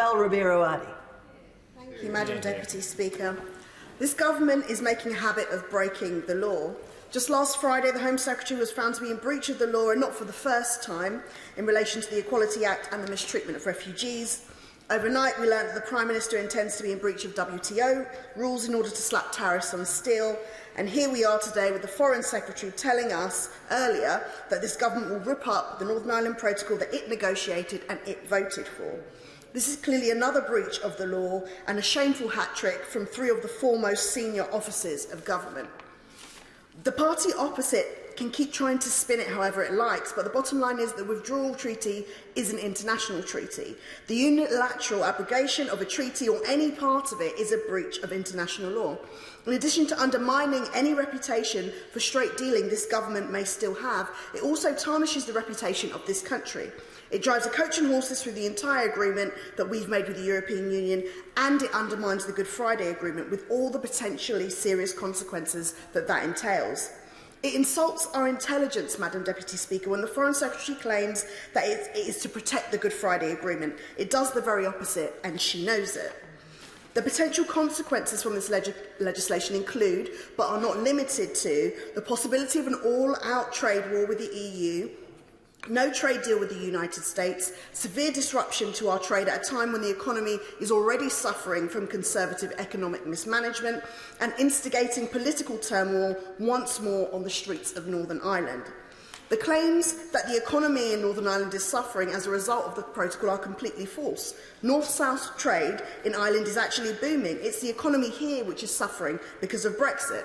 Bell Ribeiro-Addy. Thank you, Madam Deputy Speaker. This government is making a habit of breaking the law. Just last Friday, the Home Secretary was found to be in breach of the law, and not for the first time, in relation to the Equality Act and the mistreatment of refugees. Overnight, we learned that the Prime Minister intends to be in breach of WTO rules in order to slap tariffs on steel. And here we are today with the Foreign Secretary telling us earlier that this government will rip up the Northern Ireland Protocol that it negotiated and it voted for. This is clearly another breach of the law and a shameful hat-trick from three of the foremost senior officers of government. The party opposite can keep trying to spin it however it likes, but the bottom line is that the withdrawal treaty is an international treaty. The unilateral abrogation of a treaty or any part of it is a breach of international law. In addition to undermining any reputation for straight dealing this government may still have, it also tarnishes the reputation of this country. It drives a coach and horses through the entire agreement that we've made with the European Union, and it undermines the Good Friday Agreement with all the potentially serious consequences that that entails. It insults our intelligence, Madam Deputy Speaker, when the Foreign Secretary claims that it is to protect the Good Friday Agreement. It does the very opposite, and she knows it. The potential consequences from this legislation include, but are not limited to, the possibility of an all-out trade war with the EU, no trade deal with the United States, severe disruption to our trade at a time when the economy is already suffering from Conservative economic mismanagement, and instigating political turmoil once more on the streets of Northern Ireland. The claims that the economy in Northern Ireland is suffering as a result of the protocol are completely false. North-South trade in Ireland is actually booming. It's the economy here which is suffering because of Brexit.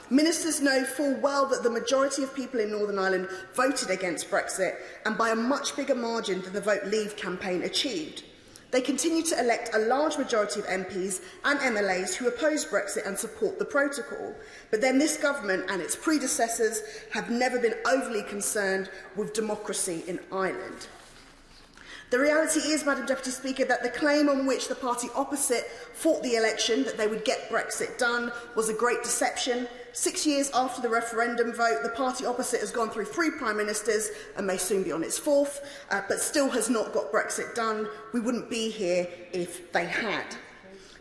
Ministers know full well that the majority of people in Northern Ireland voted against Brexit, and by a much bigger margin than the Vote Leave campaign achieved. They continue to elect a large majority of MPs and MLAs who oppose Brexit and support the protocol. But then this government and its predecessors have never been overly concerned with democracy in Ireland. The reality is, Madam Deputy Speaker, that the claim on which the party opposite fought the election, that they would get Brexit done, was a great deception. 6 years after the referendum vote, the party opposite has gone through 3 Prime Ministers and may soon be on its 4th, but still has not got Brexit done. We wouldn't be here if they had.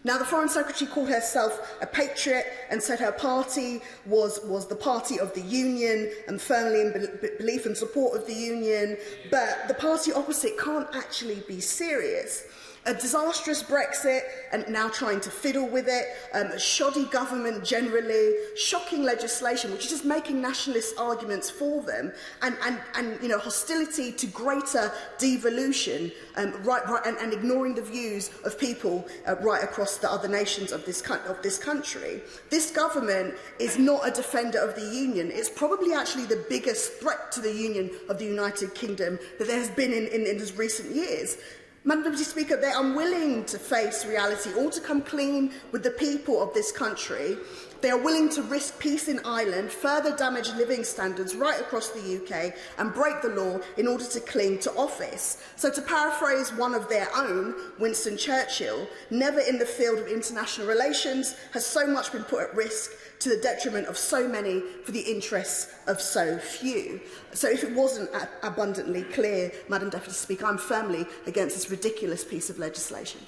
Now, the Foreign Secretary called herself a patriot and said her party was the party of the Union and firmly in belief and support of the Union, but the party opposite can't actually be serious. A disastrous Brexit and now trying to fiddle with it, a shoddy government generally, shocking legislation which is just making nationalist arguments for them, and hostility to greater devolution, and ignoring the views of people right across the other nations of this country. This government is not a defender of the Union. It's probably actually the biggest threat to the Union of the United Kingdom that there has been in recent years. Madam Deputy Speaker, they are unwilling to face reality or to come clean with the people of this country. They are willing to risk peace in Ireland, further damage living standards right across the UK, and break the law in order to cling to office. So, to paraphrase one of their own, Winston Churchill, never in the field of international relations has so much been put at risk to the detriment of so many for the interests of so few. So if it wasn't abundantly clear, Madam Deputy Speaker, I'm firmly against this ridiculous piece of legislation.